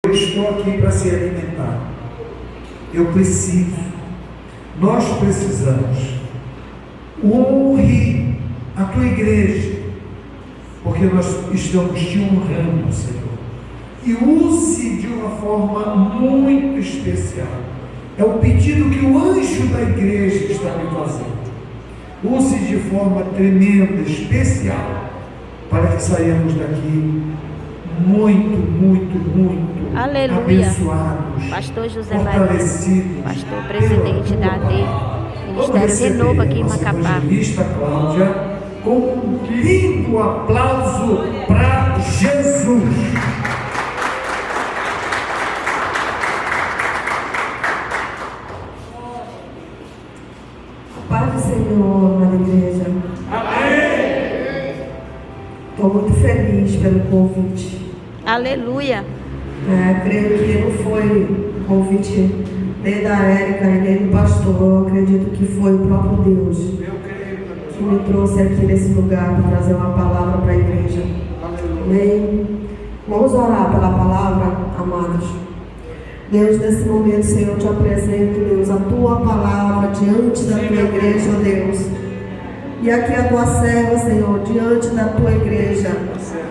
Eu estou aqui para se alimentar. Eu preciso. Nós precisamos. Honre a tua igreja, porque nós estamos te honrando, Senhor. E use de uma forma muito especial. É o pedido que o anjo da igreja está me fazendo. Use de forma tremenda, especial, para que saímos daqui muito Aleluia. Abençoados, Pastor José fortalecidos, pastor presidente da AD, Ministério Renovo aqui em Macapá. Evangelista Cláudia, com um lindo aplauso para Jesus. Paz do Senhor, amada igreja. Amém. Estou muito feliz pelo convite. Aleluia. Creio que não foi convite nem da Érica e nem do pastor. Eu acredito que foi o próprio Deus que me trouxe aqui nesse lugar para trazer uma palavra para a igreja. Amém. Vamos orar pela palavra, amados. Deus, nesse momento, Senhor, eu te apresento, Deus, a tua palavra diante da tua igreja, Deus. E aqui a tua serva, Senhor, diante da tua igreja.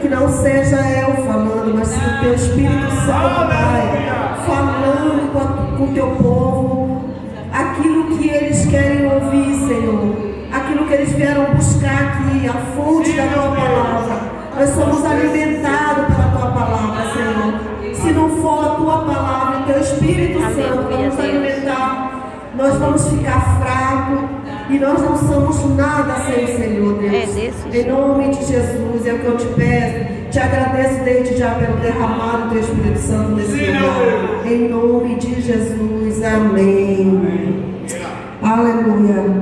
Que não seja eu falando, mas sim o teu Espírito Santo, Pai, falando com o teu povo aquilo que eles querem ouvir, Senhor. Aquilo que eles vieram buscar aqui, a fonte da tua palavra. Nós somos alimentados pela tua palavra, Senhor. Se não for a tua palavra, o teu Espírito Santo para nos alimentar, nós vamos ficar fracos e nós não somos nada sem o Senhor, Deus. Em nome de Jesus, é o que eu te peço. Te agradeço desde já pelo derramado do teu Espírito Santo nesse lugar. Em nome de Jesus, amém. Aleluia.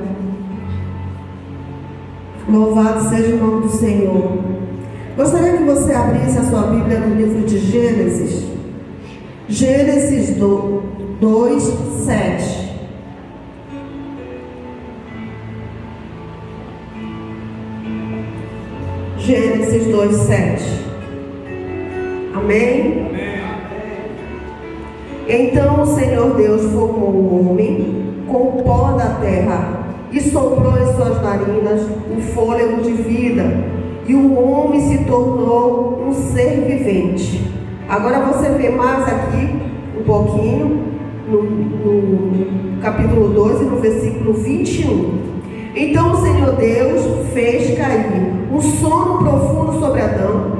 Louvado seja o nome do Senhor. Gostaria que você abrisse a sua Bíblia no livro de Gênesis. Gênesis 2, 7. Gênesis 2, 7. Amém? Então o Senhor Deus formou o homem com o pó da terra e soprou em suas narinas o fôlego de vida, e o homem se tornou um ser vivente. Agora você vê mais aqui um pouquinho no capítulo 2 e no versículo 21. Então o Senhor Deus fez cair um sono profundo sobre Adão.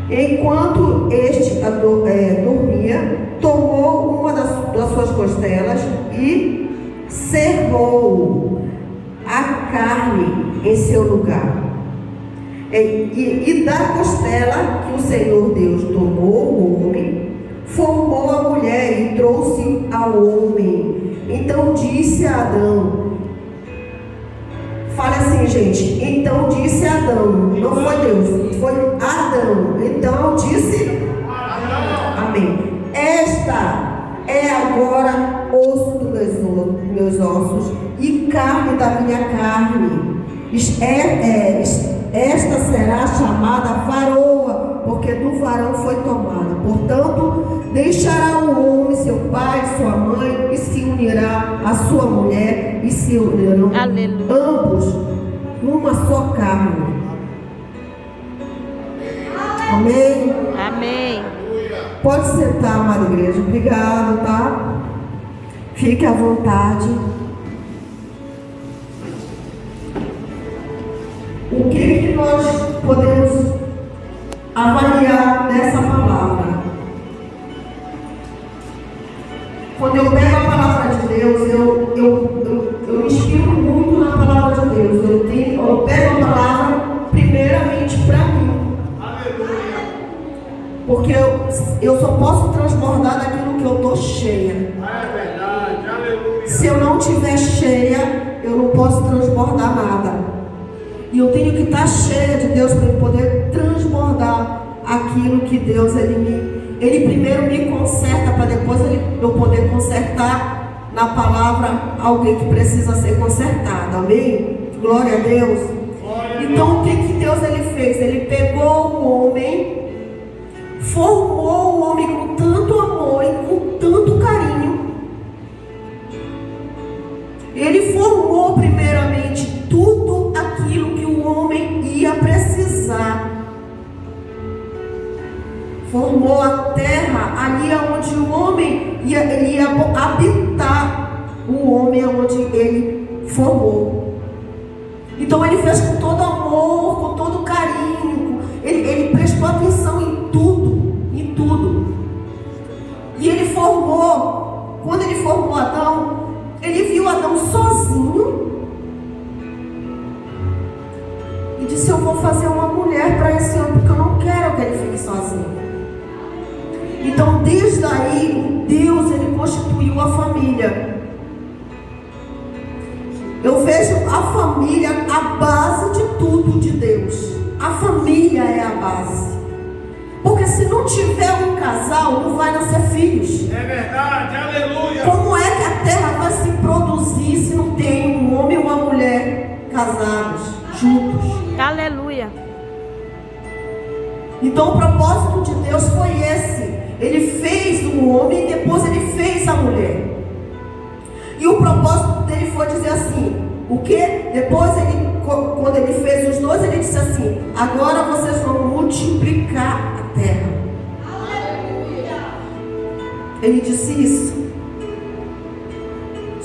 Enquanto este dormia, tomou uma das suas costelas e cerrou a carne em seu lugar. E da costela que o Senhor Deus tomou o homem, formou a mulher e trouxe ao homem. Então disse a Adão, fala assim, gente, então disse Adão, não foi Deus, foi Adão. Então disse, amém. Esta é agora osso dos meus ossos e carne da minha carne. Esta será chamada varoa, porque do varão foi tomada. Portanto, deixará o homem seu pai e sua mãe, e se unirá à sua mulher, e se unirão ambos numa só carne. Amém? Amém. Pode sentar, amada igreja. Obrigado, tá? Fique à vontade. O que nós podemos avaliar nessa palavra? Quando eu pego a palavra de Deus, eu me inspiro muito na palavra de Deus. Eu pego a palavra primeiramente para mim. Porque eu só posso transbordar daquilo que eu estou cheia. É verdade, aleluia. Se eu não estiver cheia, eu não posso transbordar nada. E eu tenho que estar cheia de Deus para poder transbordar aquilo que Deus, Ele primeiro me conserta, para depois eu poder consertar na palavra alguém que precisa ser consertado. Amém? Glória a Deus. Então o que Deus fez? Ele pegou o homem, formou o homem com Ele formou primeiramente tudo aquilo que o homem ia precisar. Formou a terra ali onde o homem ia habitar, o homem onde ele formou. Então ele fez com todo amor, com todo carinho, ele prestou atenção em tudo, em tudo. E ele formou, quando ele formou Adão, ele viu Adão sozinho e disse: eu vou fazer uma mulher para esse homem, porque eu não quero que ele fique sozinho. Então desde aí, Deus, ele constituiu a família. Eu vejo a família a base de tudo de Deus. A família é a base. Porque se não tiver um casal, não vai nascer filhos. É verdade, aleluia. Como é que a terra vai se produzir se não tem um homem e uma mulher casados, juntos? Aleluia. Então o propósito de Deus foi esse. Ele fez o homem e depois ele fez a mulher. E o propósito dele foi dizer assim, o que? Depois quando ele fez os dois, ele disse assim: agora vocês vão multiplicar a terra. Aleluia. Ele disse isso.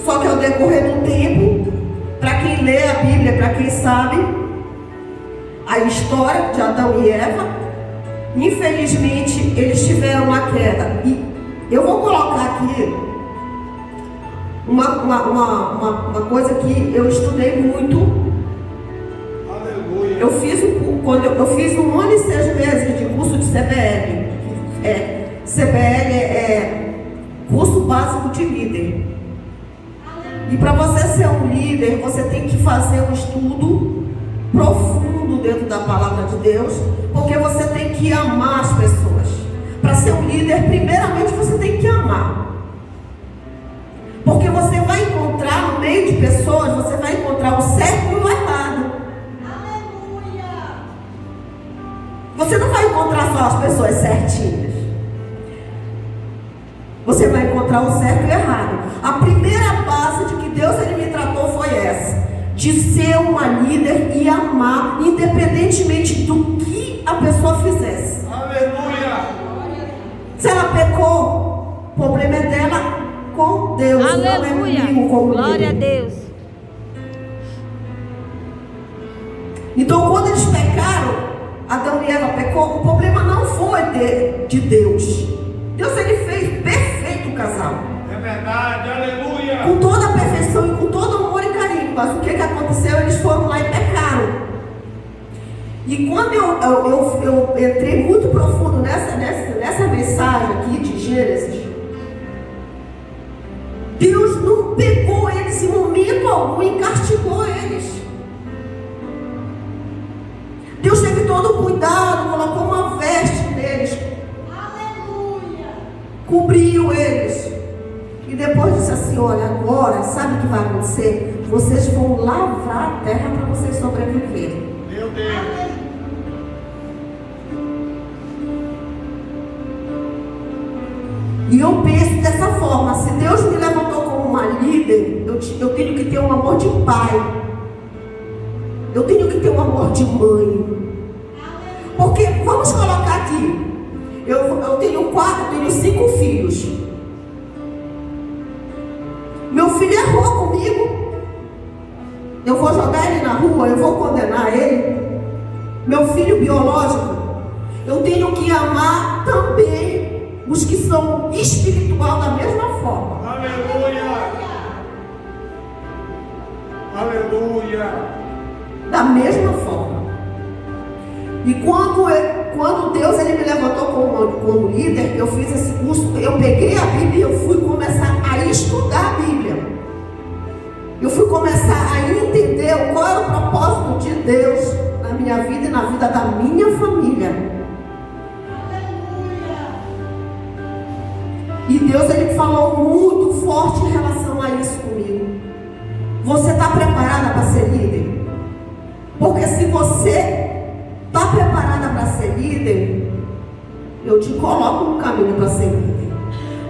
Só que ao decorrer do tempo, para quem lê a Bíblia, para quem sabe a história de Adão e Eva, infelizmente eles tiveram uma queda. E eu vou colocar aqui uma coisa que eu estudei muito. Aleluia. Eu fiz 1 ano e 6 meses de curso de CBL. CBL é curso básico de líder. E para você ser um líder, você tem que fazer um estudo profundo dentro da palavra de Deus, porque você tem que amar as pessoas. Para ser um líder, primeiramente você tem que amar. Porque você vai encontrar no meio de pessoas, você vai encontrar o certo e o errado. Aleluia! Você não vai encontrar só as pessoas certinhas. Você vai encontrar o certo e o errado. A primeira base de que Deus ele me tratou foi essa: de ser uma líder e amar, independentemente do que a pessoa fizesse. Aleluia! Se ela pecou, o problema é dela com Deus. Aleluia! Não é comigo, como Glória líder. a Deus. Então quando eles pecaram, Adão e Eva pecou, o problema não foi de Deus. Deus ele fez perfeito o casal. É verdade, aleluia. Com toda a perfeição e com todo amor e carinho. Mas o que aconteceu? Eles foram lá e pecaram. E quando eu entrei muito profundo nessa mensagem aqui de Gênesis, Deus não pegou eles em momento algum e castigou eles. Deus teve todo o cuidado, colocou uma veste neles. Aleluia! Cobriu eles. E depois disse assim: olha, agora, sabe o que vai acontecer? Vocês vão lavrar a terra para vocês sobreviverem. Meu Deus. E eu penso dessa forma: se Deus me levantou como uma líder, eu tenho que ter um amor de pai. Eu tenho que ter um amor de mãe. Porque, vamos colocar aqui, eu tenho 5 filhos. Meu filho errou comigo. Eu vou jogar ele na rua, eu vou condenar ele. Meu filho biológico, eu tenho que amar também os que são espiritual da mesma forma. Aleluia. Aleluia. Da mesma forma. E quando Deus ele me levantou como líder, eu fiz esse curso, eu peguei a Bíblia e eu fui começar a estudar a Bíblia. Eu fui começar a entender qual era o propósito de Deus na minha vida e na vida da minha família. E Deus ele falou muito forte em relação a isso comigo. Você está preparada para ser líder? Porque se você está preparada para ser líder, eu te coloco no caminho para ser líder.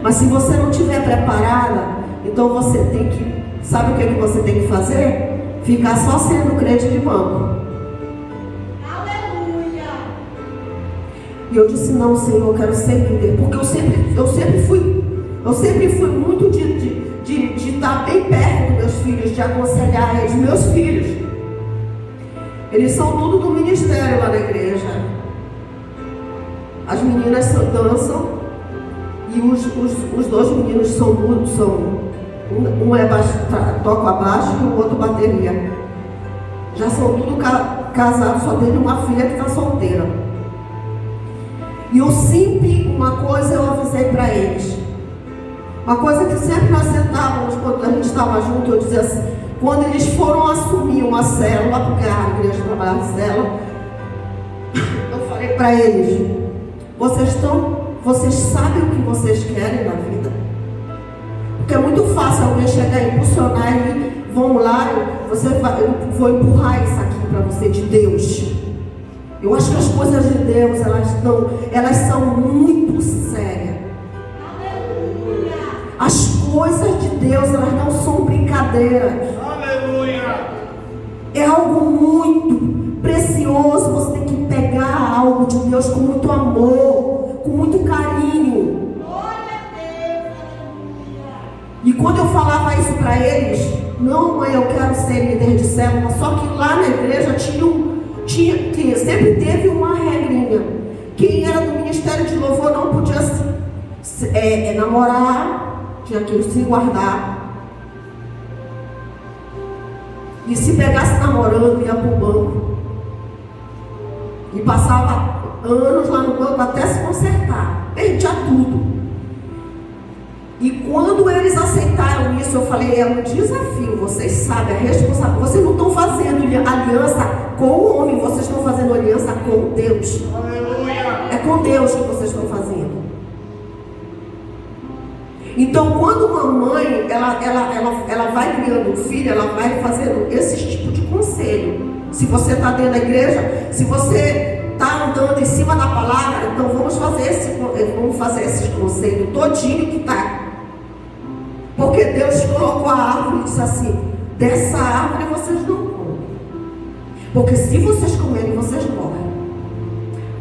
Mas se você não estiver preparada, então você tem que Sabe o que você tem que fazer? Ficar só sendo crente de banco. Aleluia! E eu disse, não, Senhor, eu quero ser líder. Porque eu sempre fui muito de estar bem perto dos meus filhos, de aconselhar eles. Meus filhos, eles são tudo do ministério lá na igreja. As meninas dançam e os dois meninos são um toca baixo e o outro bateria. Já são tudo casados, só tem uma filha que está solteira. E eu sempre, uma coisa eu avisei para eles. Uma coisa que sempre nós sentávamos quando a gente estava junto, eu dizia assim, quando eles foram assumir uma célula, porque a igreja trabalhava em célula, eu falei para eles, vocês sabem o que vocês querem na vida? Porque é muito fácil alguém chegar e impulsionar e vamos lá, eu vou empurrar isso aqui para você de Deus. Eu acho que as coisas de Deus, elas são muito sérias. As coisas de Deus, elas não são brincadeiras. Aleluia! É algo muito precioso. Você tem que pegar algo de Deus com muito amor, com muito carinho. Glória a Deus! E quando eu falava isso para eles, não, mãe, eu quero ser líder de célula. Só que lá na igreja sempre teve uma regrinha. Quem era do ministério de louvor não podia namorar. Tinha que se guardar. E se pegasse namorando, ia para o banco. E passava anos lá no banco até se consertar. Perdia tudo. E quando eles aceitaram isso, eu falei, é um desafio. Vocês sabem a responsabilidade. Vocês não estão fazendo aliança com o homem, vocês estão fazendo aliança com Deus. Aleluia. É com Deus que vocês estão fazendo. Então, quando uma mãe, ela vai criando um filho, ela vai fazendo esse tipo de conselho. Se você está dentro da igreja, se você está andando em cima da palavra, então vamos fazer esse conselho todinho que está. Porque Deus colocou a árvore e disse assim, dessa árvore vocês não comem. Porque se vocês comerem, vocês morrem.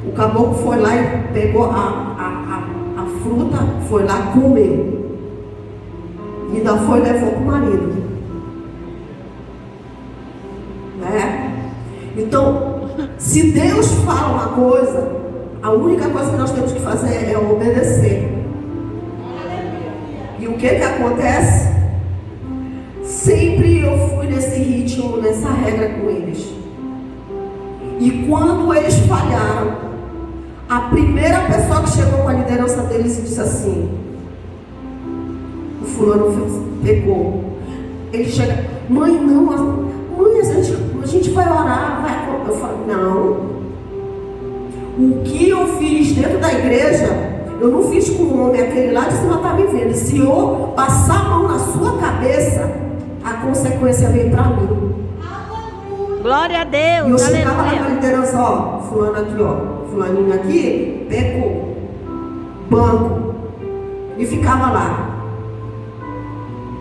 O caboclo foi lá e pegou a fruta, foi lá comer. E ainda foi e levou para o marido. Né? Então, se Deus fala uma coisa, a única coisa que nós temos que fazer é obedecer. E o que acontece? Sempre eu fui nesse ritmo, nessa regra com eles. E quando eles falharam, a primeira pessoa que chegou com a liderança deles disse assim, o fulano pegou. Ele chega, mãe, a gente vai orar, Eu falo, não. O que eu fiz dentro da igreja, eu não fiz com o homem aquele lá de cima está me vendo. Se eu passar a mão na sua cabeça, a consequência vem para mim. Glória a Deus. E eu chegava lá na liderança, ó, fulano aqui, ó, fulaninho aqui, pecou, banco, e ficava lá.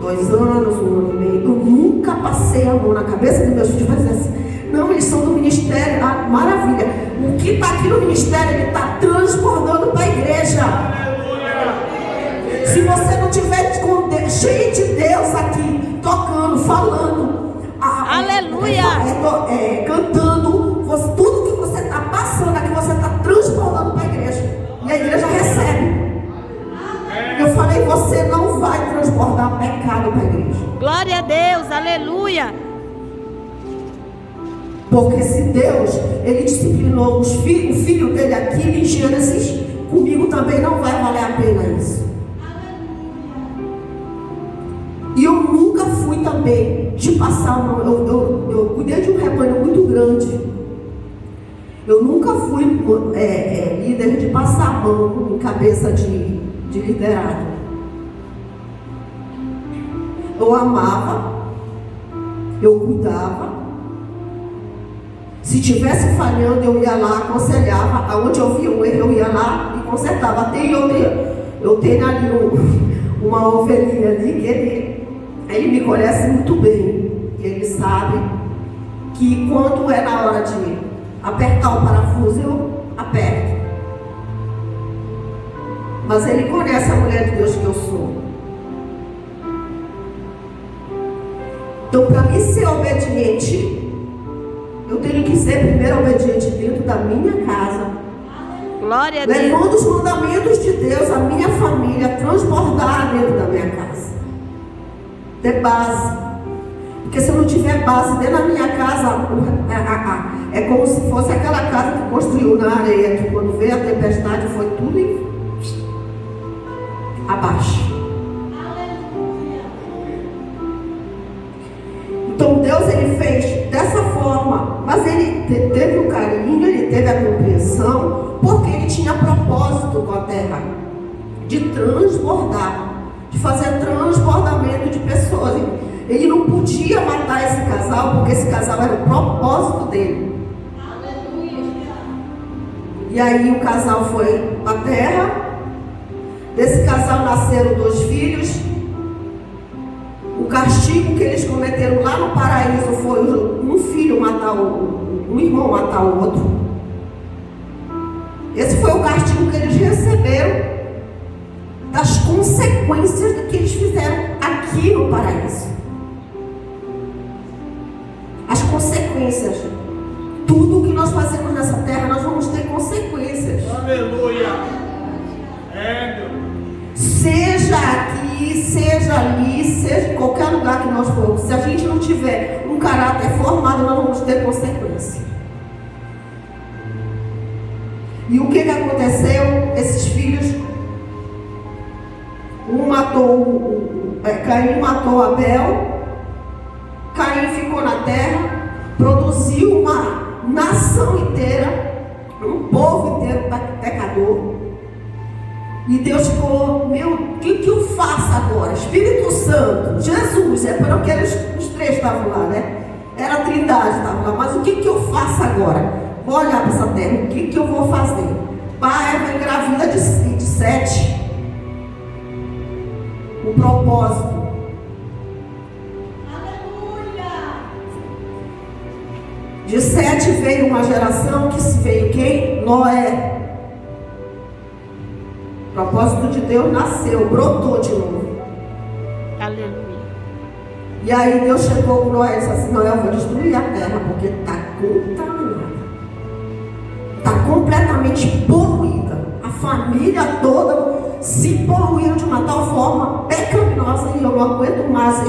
2 anos, 1 ano e meio. Eu nunca passei a mão na cabeça dos meus filhos para dizer assim, não, eles são do ministério, maravilha. O que está aqui no ministério, ele está transbordando para a igreja. Aleluia. Se você não tiver cheio de Deus aqui, tocando, falando, aleluia, cantando, tudo que você está passando aqui, você está transbordando para a igreja. E a igreja recebe. Eu falei, você não vai transbordar pecado para a igreja. Glória a Deus, aleluia. Porque se Deus, ele disciplinou o filho dele aqui em Gênesis, comigo também não vai valer a pena isso. E eu nunca fui também de passar a mão. Eu cuidei de um rebanho muito grande. Eu nunca fui líder de passar a mão em cabeça de liderado. Eu amava, eu cuidava. Se tivesse falhando, eu ia lá, aconselhava. Aonde eu via um erro, eu ia lá e consertava. Eu tenho ali uma ovelhinha ali que ele Ele me conhece muito bem. Ele sabe que quando é na hora de apertar o parafuso, eu aperto. Mas ele conhece a mulher de Deus que eu sou. Então, para mim ser obediente, eu tenho que ser primeiro obediente dentro da minha casa. Glória a Deus. Levando os mandamentos de Deus à minha família, transbordar dentro da minha casa. Ter base. Porque se eu não tiver base dentro da minha casa, é como se fosse aquela casa que construiu na areia, que quando veio a tempestade foi tudo abaixo. Então Deus, ele fez dessa forma, mas ele teve o carinho, ele teve a compreensão, porque ele tinha propósito com a terra, de transbordar, de fazer transbordamento de pessoas. Ele não podia matar esse casal, porque esse casal era o propósito dele. E aí o casal foi para a terra. Desse casal nasceram 2 filhos. O castigo que eles cometeram lá no paraíso foi um filho matar um irmão matar o outro. Esse foi o castigo que eles receberam das consequências do que eles fizeram aqui no paraíso. As consequências. Tudo que nós fazemos nessa terra, nós vamos ter consequências. Aleluia. Seja aqui, seja ali, seja em qualquer lugar que nós formos, se a gente não tiver um caráter formado, nós vamos ter consequência. E o que aconteceu? Esses filhos, Caim matou Abel. Caim ficou na terra, produziu uma nação inteira, um povo inteiro pecador. E Deus ficou, o que eu faço agora? Espírito Santo, Jesus, para que os 3 estavam lá, né? Era a Trindade, estavam lá, mas o que eu faço agora? Vou olhar para essa terra, o que eu vou fazer? Pai, engravida de 7. O propósito. De 7 veio uma geração que se veio quem? Noé. O propósito de Deus nasceu, brotou de novo. Aleluia. E aí Deus chegou com Noé e disse assim: Noé, eu vou destruir a terra porque está contaminada. Está completamente poluída. A família toda se poluiu de uma tal forma pecaminosa e eu não aguento mais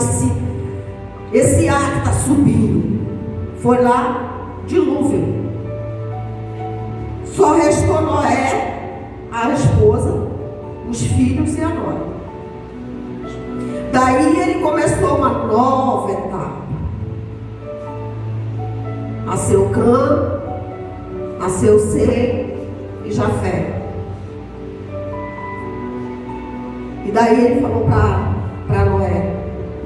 esse ar que está subindo. Foi lá, dilúvio. Só restou Noé, a esposa, os filhos e a nora. Daí ele começou uma nova etapa. Nasceu Cã, nasceu Sem e Jafé. E daí ele falou para Noé: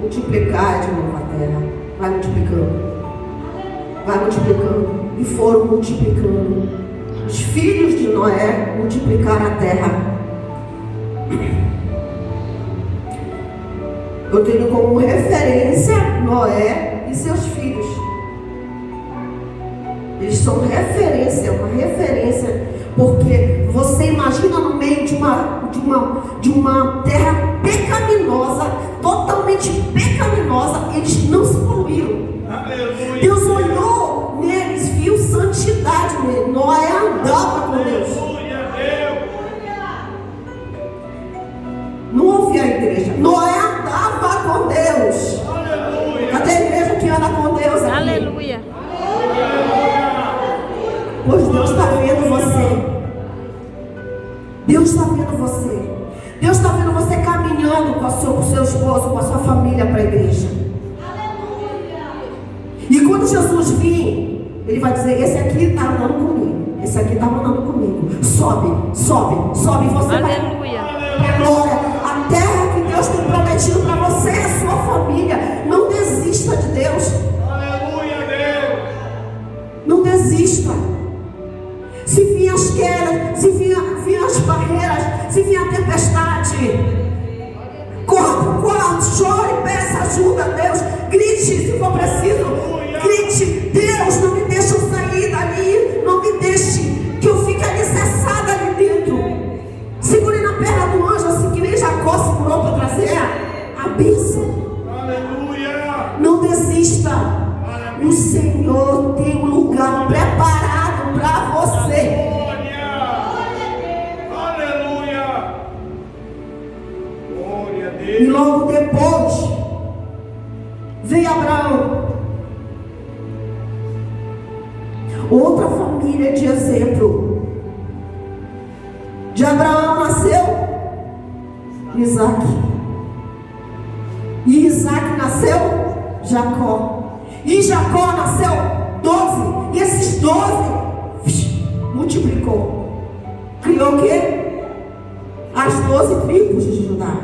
multiplicar de novo a terra. Vai multiplicando. Vai multiplicando. E foram multiplicando. Os filhos de Noé multiplicaram a terra. Eu tenho como referência Noé e seus filhos. Eles são referência, uma referência, porque você imagina no meio de uma terra pecaminosa, totalmente pecaminosa, eles não se poluíram. Aleluia. Deus olhou neles, viu santidade nele. Noé andava com Deus. Não ouvia a igreja. Noé andava com Deus. Aleluia. Cadê a igreja que anda com Deus aqui? Aleluia. Pois Deus está vendo você. Deus está vendo você. Deus está vendo você caminhando com o seu esposo, com a sua família para a igreja. E quando Jesus vir, ele vai dizer: esse aqui está andando comigo. Esse aqui está andando comigo. Sobe, sobe, sobe. E você vai para a glória. A terra que Deus tem prometido para você e a sua família. Não desista de Deus. Aleluia, Deus. Não desista. Se vir as quedas, se vir as barreiras, se vir a tempestade, corra para o quarto, chore, peça ajuda. ajuda, Deus. Grite se for preciso. Grite, Deus, não me deixe eu sair dali. Não me deixe que eu fique alicerçada ali dentro. Segure na perna do anjo, assim que nem Jacó segurou para trazer a bênção. Não desista. O Senhor tem um lugar preparado para você. E logo depois veio Abraão. Outra família de exemplo. De Abraão nasceu Isaac. E Isaac nasceu Jacó. E Jacó nasceu 12. E esses 12 multiplicou. Criou o quê? As 12 tribos de Judá.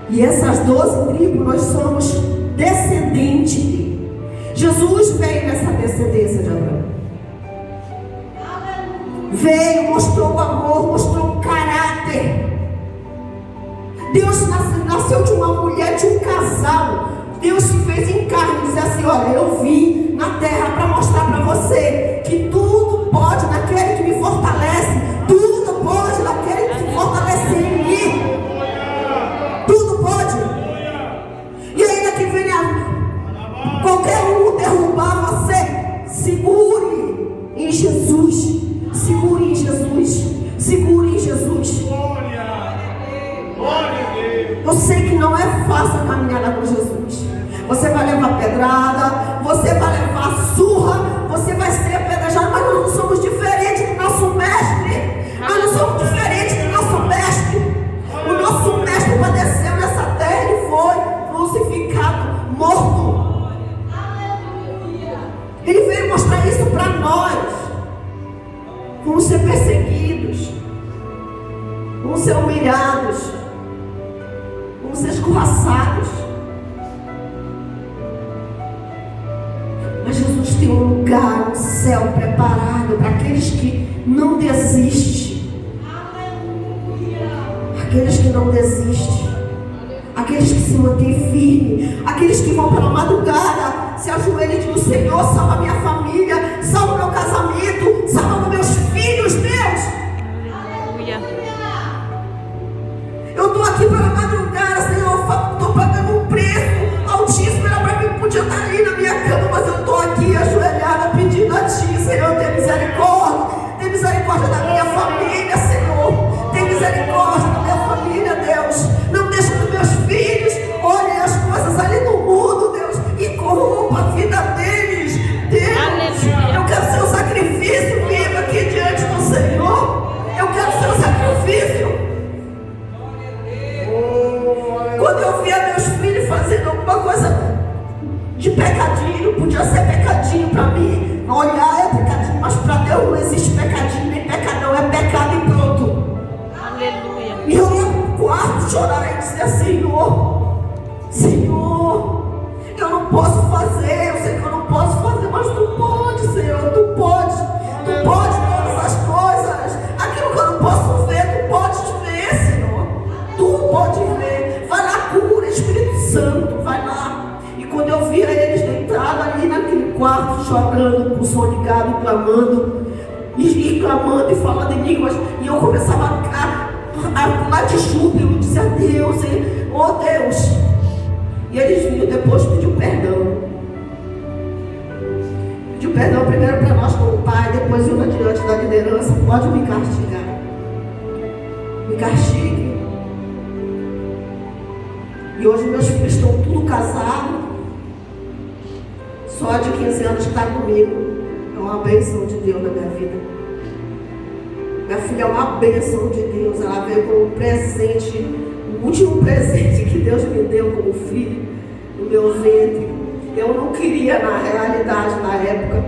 E essas 12 tribos nós somos descendentes. Jesus veio nessa descendência de Abraão. Veio, mostrou o amor, mostrou o caráter. Deus nasceu de uma mulher, de um casal. Deus se fez em carne e disse assim: olha, eu vim na terra para mostrar para você que tudo pode naquele que me fortalece. Tudo pode naquele que se fortalece em mim. Tudo pode. E ainda que venha qualquer um derrubar você, segure em Jesus. Segure em Jesus. Segure em Jesus. Eu sei que não é fácil a caminhada com Jesus. Você vai levar pedrada, você vai levar surra, você vai ser apedrejado, mas nós não somos diferentes do nosso mestre. Nós não somos diferentes do nosso mestre. O nosso mestre padeceu nessa terra e foi crucificado, morto. Ele veio mostrar isso para nós. Vamos ser perseguidos, vamos ser humilhados, vamos ser escorraçados. Mas Jesus tem um lugar, um céu preparado para aqueles que não desistem. Aqueles que não desistem. Aqueles que se mantêm firmes. Aqueles que vão pela madrugada, se ajoelham e dizem: Senhor, salva minha família, salva meu casamento, salva meus filhos, Deus. Aleluia. Eu estou aqui pela madrugada, Senhor, estou pagando um preço altíssimo. Era para mim, podia estar ali na minha cama, mas eu estou aqui ajoelhada pedindo a Ti, Senhor, tem misericórdia. Tem misericórdia da minha família, Senhor. Tem misericórdia da minha família, Deus. Não deixa que meus filhos olhem as coisas ali no mundo, Deus, e corrompa a vida deles. Deus, aleluia. Eu quero ser um sacrifício vivo aqui diante do Senhor. Eu quero ser um sacrifício. Quando eu via meus filhos fazendo alguma coisa de pecadinho, podia ser pecadinho para mim, olhar é pecadinho, mas para Deus não existe pecadinho nem pecadão, é pecado e pronto. Aleluia. E eu ia pro quarto chorar e dizer: Senhor, eu não posso fazer, eu sei que eu não posso fazer, mas Tu pode, Senhor, Tu pode todas as coisas. Aquilo que eu não posso ver, Tu pode ver, Senhor. Tu pode ver. Vai lá, cura, Espírito Santo, vai lá. E quando eu via eles deitados ali naquele quarto, chorando, com o som ligado, clamando, e clamando e falando em línguas, e eu começava a pular de júbilo, dizer: Deus, oh Deus. E eles vinham depois pedir perdão. Pediu perdão primeiro para nós como pai, depois indo adiante da liderança: pode me castigar. Me castigue. E hoje meus filhos estão tudo casados. Só de 15 anos que está comigo. É uma bênção de Deus na minha vida. Minha filha é uma bênção de Deus. Ela veio como um presente, o último presente que Deus me deu como filho, no meu ventre. Eu não queria, na realidade, na época,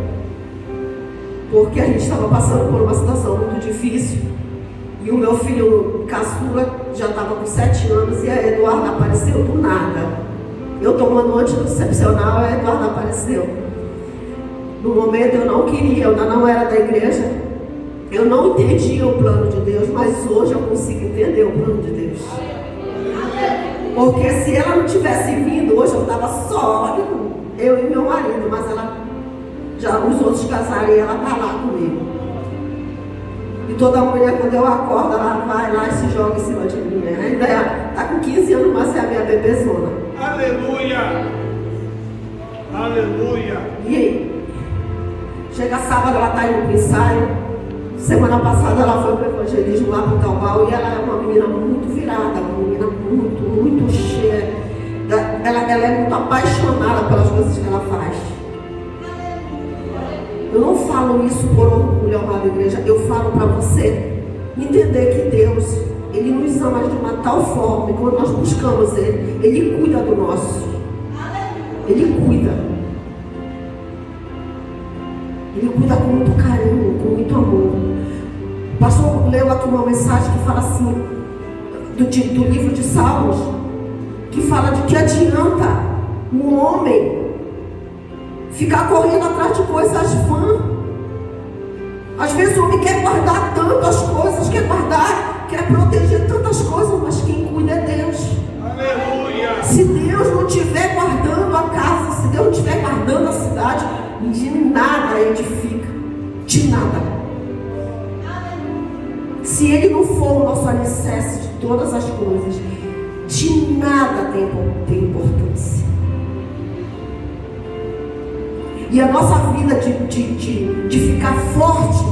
porque a gente estava passando por uma situação muito difícil. E o meu filho caçula já estava com 7 anos e a Eduarda apareceu do nada. Eu tomando anticoncepcional, a Eduarda apareceu. No momento eu não queria, eu ainda não era da igreja. Eu não entendia o plano de Deus, mas hoje eu consigo entender o plano de Deus. Porque se ela não tivesse vindo, hoje eu estava só, eu e meu marido, mas ela, já os outros casaram e ela está lá comigo. E toda manhã quando eu acordo, ela vai lá e se joga em cima de mim. Ainda está com 15 anos, mas é a minha bebezona. Aleluia! Aleluia! E aí? Chega sábado, ela está indo para o ensaio. Semana passada ela foi para o evangelismo lá para o Taubal e ela é uma menina muito virada, uma menina muito cheia. Ela é muito apaixonada pelas coisas que ela faz. Eu não falo isso por orgulho, amada igreja. Eu falo para você entender que Deus, Ele nos ama de uma tal forma que quando nós buscamos Ele cuida do nosso. Ele cuida. Ele cuida com muito carinho, com muito amor. O pastor leu aqui uma mensagem que fala assim, do livro de Salmos, que fala de que adianta um homem ficar correndo atrás de coisas vãs. Às vezes o homem quer guardar tantas coisas, quer proteger tantas coisas, mas quem cuida é Deus. Aleluia! Se Deus não estiver guardando a casa, se Deus não estiver guardando a cidade, de nada edifica, de nada. Se Ele não for o nosso alicerce de todas as coisas, de nada tem importância. E a nossa vida de ficar forte,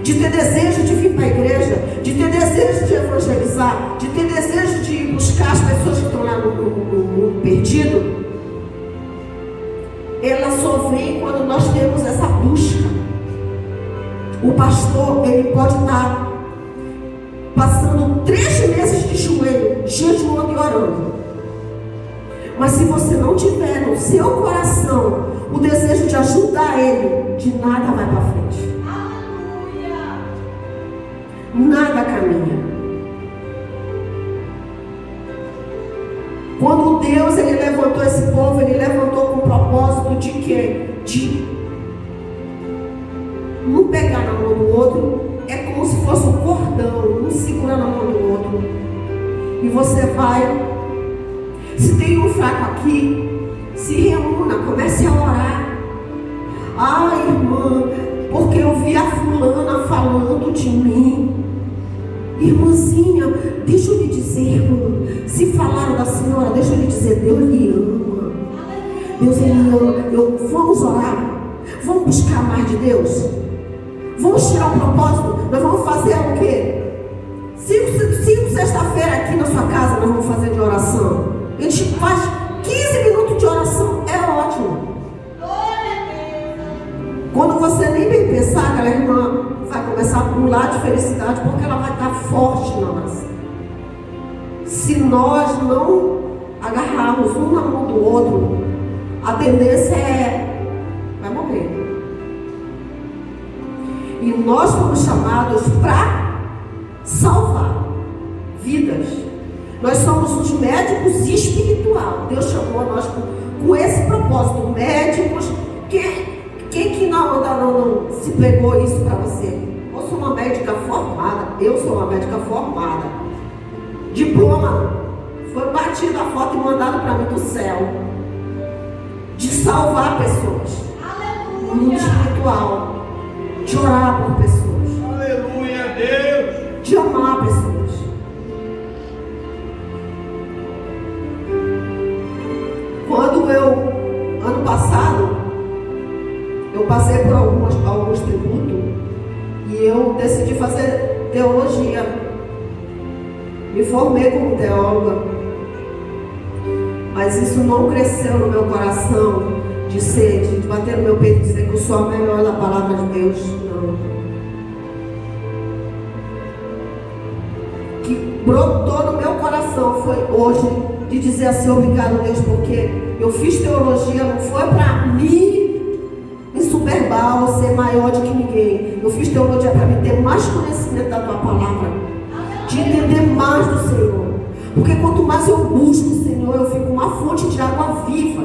de ter desejo de vir para a igreja, de ter desejo de evangelizar, de ter desejo de buscar as pessoas que estão lá no mundo perdido, ela só vem quando nós temos essa busca. O pastor, ele pode estar passando 3 meses de joelho, jejuando e orando. Mas se você não tiver no seu coração o desejo de ajudar ele, de nada vai para frente. Nada caminha. Quando Deus ele levantou esse povo, ele levantou com o propósito de quê? De um pegar na mão do outro, é como se fosse um cordão, um segura na mão do outro. E você vai, se tem um fraco aqui, se reúna, comece a orar. Ai, irmã, porque eu vi a fulana falando de mim. Irmãzinha, deixa eu lhe dizer, irmã, se falaram da senhora, deixa eu lhe dizer, Deus lhe ama. Deus lhe ama. Vamos orar, vamos buscar mais de Deus. Vamos tirar um propósito. Nós vamos fazer o quê? 5 sexta-feira aqui na sua casa, nós vamos fazer de oração. A gente faz 15 minutos de oração, é ótimo. Quando você nem bem pensar, aquela irmã vai começar a pular de felicidade, porque ela vai estar forte na oração. Se nós não agarrarmos um na mão do outro, a tendência vai morrer. E nós fomos chamados para salvar vidas. Nós somos os médicos espirituais. Deus chamou a nós com esse propósito. Médicos. Quem que não se pegou isso para você? Eu sou uma médica formada. Eu sou uma médica formada. Diploma. Foi batido a foto e mandado para mim do céu. De salvar pessoas. No mundo espiritual. De orar por pessoas. Aleluia, Deus. De amar pessoas. Quando ano passado, eu passei por alguns tributos e eu decidi fazer teologia. Me formei como teóloga, mas isso não cresceu no meu coração de bater no meu peito e dizer que eu sou a melhor da palavra de Deus. Não. Que brotou no meu coração foi hoje de dizer assim, obrigado Deus, porque eu fiz teologia, não foi para me ensoberbar ou ser maior do que ninguém. Eu fiz teologia para me ter mais conhecimento da tua palavra, de entender mais do Senhor. Porque quanto mais eu busco o Senhor, eu fico uma fonte de água viva.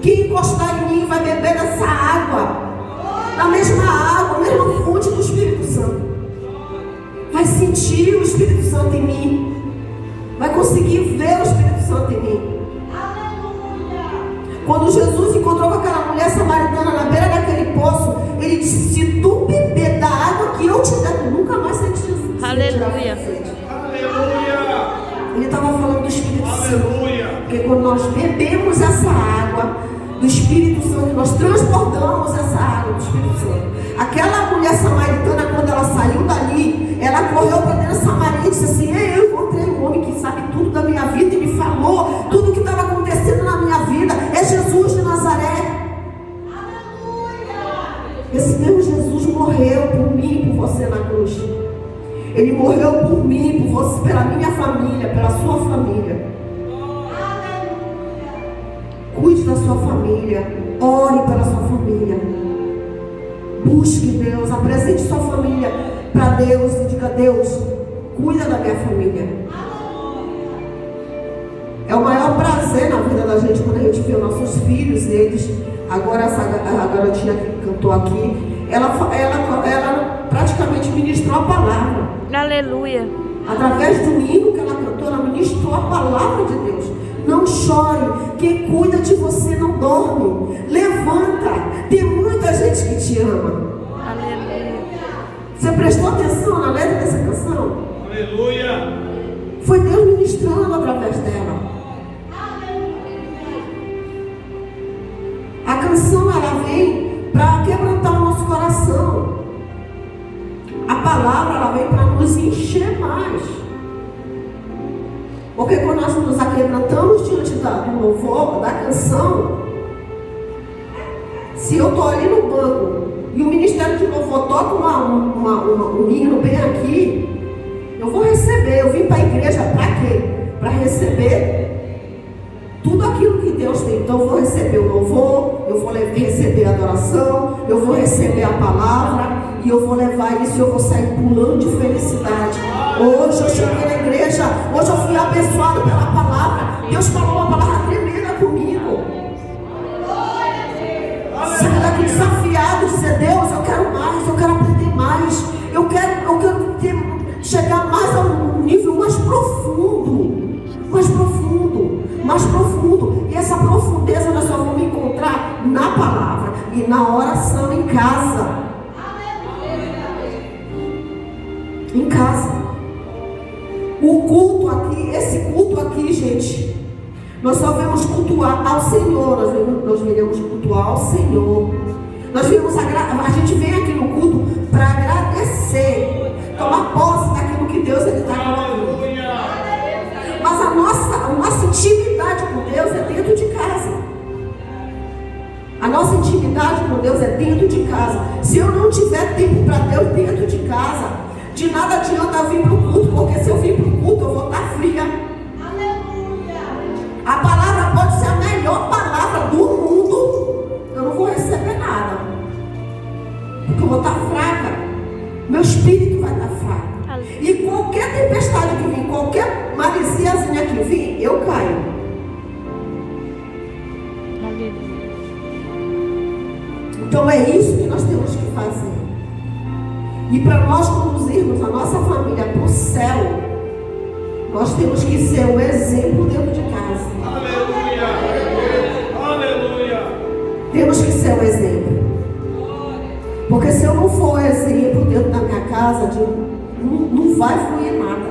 Quem encostar em mim vai beber dessa água. na mesma água, na mesma fonte do Espírito Santo. Vai sentir o Espírito Santo em mim. Vai conseguir ver o Espírito Santo em mim. Quando Jesus encontrou com aquela mulher samaritana na beira daquele poço, ele disse: se tu beber da água que eu te der, tu nunca mais sentirá. Aleluia. Ele estava falando do Espírito Santo. Aleluia. Porque quando nós bebemos essa água do Espírito Santo, nós transportamos essa água do Espírito Santo. Aquela mulher samaritana, quando ela saiu dali, ela correu para dentro da Samaria e disse assim: eu encontrei um homem que sabe tudo da minha vida e me falou tudo o que estava acontecendo na minha vida. É Jesus de Nazaré. Esse mesmo Jesus morreu por mim e por você na cruz. Ele morreu por mim, por você, pela minha família, pela sua família. Cuide da sua família. Ore pela sua família. Busque Deus. Apresente sua família para Deus e diga: Deus, cuida da minha família. É o maior prazer na vida da gente quando a gente vê os nossos filhos, eles. Agora a garotinha que cantou aqui, ela praticamente ministrou a palavra. Aleluia. Através do hino que ela cantou, ela ministrou a palavra de Deus. Não chore, quem cuida de você não dorme. Levanta, tem muita gente que te ama. Aleluia. Você prestou atenção na letra dessa canção? Aleluia. Foi Deus ministrando através dela. A canção, ela vem para quebrantar o nosso coração. A palavra, ela vem para nos encher mais. Porque quando nós nos aquebrantamos diante do louvor, da canção, se eu estou ali no banco e o ministério de louvor toca um hino bem aqui, eu vou receber. Eu vim para a igreja para quê? Para receber tudo aquilo que Deus tem. Então eu vou receber o louvor, eu vou receber a adoração, eu vou receber a palavra e eu vou levar isso e eu vou sair pulando de felicidade. Hoje eu cheguei na igreja, hoje eu fui abençoado pela palavra. Deus falou uma palavra tremenda comigo. Sabe daqui desafiado, dizer: Deus, eu quero mais, eu quero aprender mais, eu quero chegar mais a um nível mais profundo. Mais profundo. E essa profundeza nós só vamos encontrar na palavra e na oração em casa. Em casa. O culto aqui, esse culto aqui, gente, nós só vamos cultuar ao Senhor. Nós viremos cultuar ao Senhor. A gente vem aqui no culto para agradecer, tomar posse daquilo que Deus está colocando. Mas a nossa intimidade com Deus é dentro de casa. A nossa intimidade com Deus é dentro de casa. Se eu não tiver tempo para Deus dentro de casa, de nada adianta eu vir para o culto, porque se eu vir para o culto eu vou estar fria. A palavra pode ser a melhor palavra do mundo, eu não vou receber nada, porque eu vou estar fraca. Meu espírito vai estar fraco. E qualquer tempestade que vir, qualquer maresiazinha que vir, eu caio. Então é isso que nós temos que fazer. E para nós conduzirmos a nossa família para o céu, nós temos que ser o exemplo dentro de casa. Aleluia. Aleluia. Temos que ser o exemplo. Porque se eu não for exemplo dentro da minha casa, não vai fluir nada.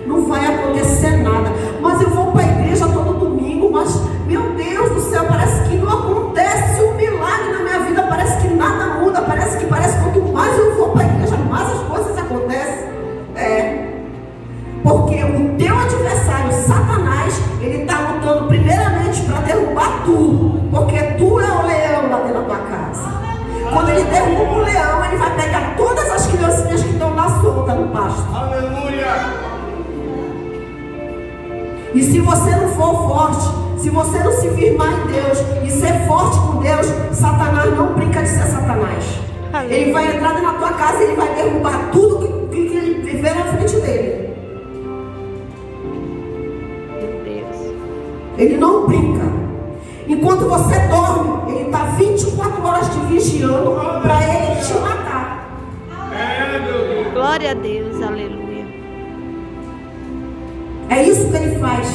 Não vai acontecer nada. Mas eu vou para a igreja todo domingo, mas, meu Deus do céu, parece que não acontece um milagre na minha vida. Parece que nada muda. Parece que quanto mais eu vou para a igreja, mais as coisas acontecem. Porque o teu adversário, Satanás, ele está lutando primeiramente para derrubar tu. Porque tu é o leão lá dentro da tua casa. Quando ele derruba o leão, ele vai pegar todas as criancinhas que estão lá soltas no pasto. Aleluia. E se você não for forte, se você não se firmar em Deus e ser forte com Deus, Satanás não brinca de ser Satanás. Ele vai entrar dentro da tua casa e ele vai derrubar tudo que ele viver na frente dele. Meu Deus. Ele não brinca. Enquanto você dorme, ele está 24 horas te vigiando para ele Glória a Deus, aleluia. É isso que ele faz.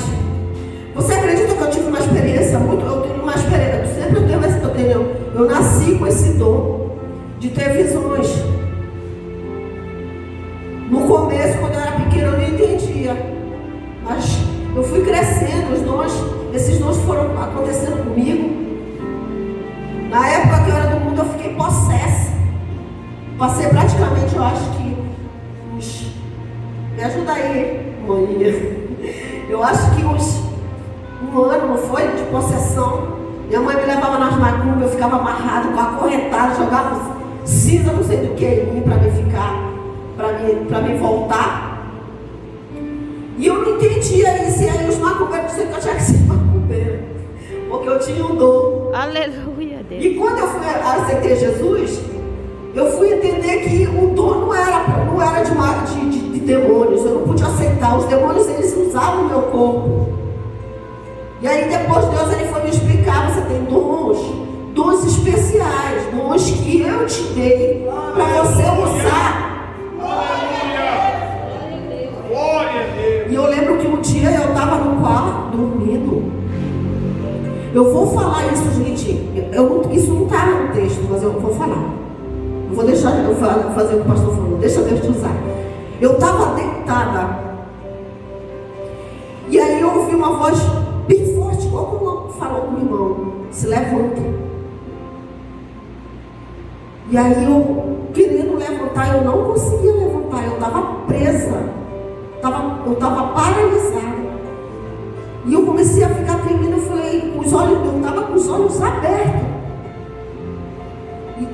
Você acredita que eu tive uma experiência eu tenho uma experiência, sempre eu tenho, eu nasci com esse dom de ter visões. No começo, quando eu era pequena, eu não entendia. Mas eu fui crescendo, esses dons foram acontecendo comigo. Na época que eu era do mundo, eu fiquei possessa. Passei praticamente, eu acho que me ajuda aí, maninha. Eu acho que um ano, não foi? De possessão. Minha mãe me levava nas macumbas, eu ficava amarrado com a correntada, jogava cinza, não sei do que em mim, para me ficar, para me voltar. E eu não entendia isso. E aí os macumbeiros diziam que eu tinha que ser macumbeira, porque eu tinha um dom. Aleluia, Deus. E quando eu aceitei Jesus, eu fui entender que o dom não era de demônios. Eu não podia aceitar. Os demônios, eles usavam o meu corpo. E aí depois Deus ele foi me explicar: você tem dons especiais, dons que eu te dei para você usar. Glória a Deus. E eu lembro que um dia eu estava no quarto dormindo. Eu vou falar isso, gente. Isso não está no texto, mas eu vou falar. Eu vou deixar eu fazer o que o pastor falou. Deixa Deus te usar. Eu estava deitada. E aí eu ouvi uma voz bem forte, igual como falou com o irmão: se levanta. E aí eu, querendo levantar, eu não conseguia levantar. Eu estava presa. Eu estava paralisada. E eu comecei a ficar tremendo. Eu falei, eu estava com os olhos abertos.